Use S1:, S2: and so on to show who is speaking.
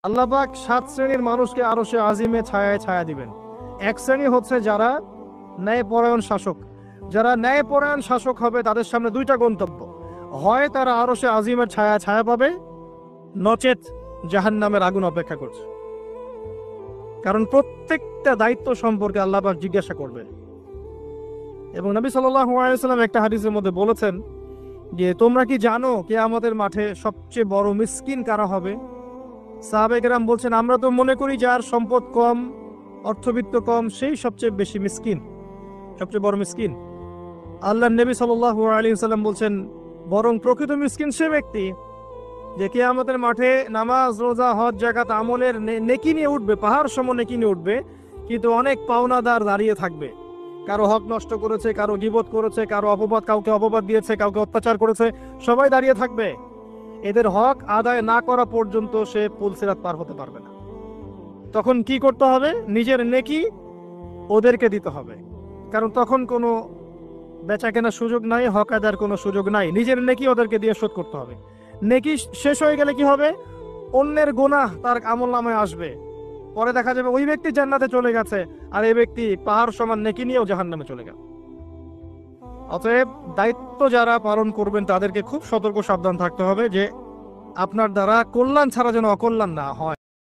S1: আল্লাহ পাক 7 শ্রেণীর মানুষকে আরশে আজিমে ছায়ায় ছায়া দিবেন। এক শ্রেণী হচ্ছে যারা ন্যায়পরায়ণ শাসক। যারা ন্যায়পরায়ণ শাসক হবে তাদের সামনে দুইটা গন্তব্য, হয় তারা আরশে আজিমের ছায়া ছায়া পাবে, নচেত জাহান্নামের আগুন অপেক্ষা করছে। কারণ প্রত্যেকটা দায়িত্ব সম্পর্কে আল্লাহ পাক জিজ্ঞাসা করবেন। এবং নবী সাল্লাল্লাহু আলাইহি ওয়াসাল্লাম একটা হাদিসের মধ্যে বলেছেন যে তোমরা কি জানো কিয়ামতের মাঠে সবচেয়ে বড় মিসকিন কারা হবে? সাহাবায়ে কেরাম বলছেন, আমরা তো মনে করি যার সম্পদ কম, অর্থবিত্ত কম, সেই সবচেয়ে বেশি মিসকিন, সবচেয়ে বড় মিসকিন। আল্লাহর নবী সাল্লাল্লাহু আলাইহি ওয়াসাল্লাম বলছেন, বরং প্রকৃত মিসকিন সে ব্যক্তি যে কিয়ামতের মাঠে নামাজ, রোজা, হজ, যাকাত আমলের নেকি নিয়ে উঠবে, পাহাড় সম নেকি নিয়ে উঠবে, কিন্তু অনেক পাওনাদার দাঁড়িয়ে থাকবে। কারো হক নষ্ট করেছে, কারো গীবত করেছে, কারো অপবাদ, কাউকে অপবাদ দিয়েছে, কাউকে অত্যাচার করেছে, সবাই দাঁড়িয়ে থাকবে। এদের হক আদায় না করা পর্যন্ত সে পুল সিরাত পার হতে পারবে না। তখন কি করতে হবে? নিজের নেকি ওদেরকে দিতে হবে, কারণ তখন কোনো বেচা কেনার সুযোগ নাই, হক আদায়ের কোনো সুযোগ নাই। নিজের নেকি ওদেরকে দিয়ে শোধ করতে হবে। নেকি শেষ হয়ে গেলে কি হবে? অন্যের গুনাহ তার আমলনামায় আসবে, পরে দেখা যাবে ওই ব্যক্তি জান্নাতে চলে গেছে আর এই ব্যক্তি পাহাড় সমান নেকি নিয়েও জাহান্নামে চলে গেল। অতএব দায়িত্ব যারা পালন করবেন তাদেরকে খুব সতর্ক সাবধান থাকতে হবে যে আপনার দ্বারা কল্যাণ ছাড়া যেন অকল্যাণ না হয়।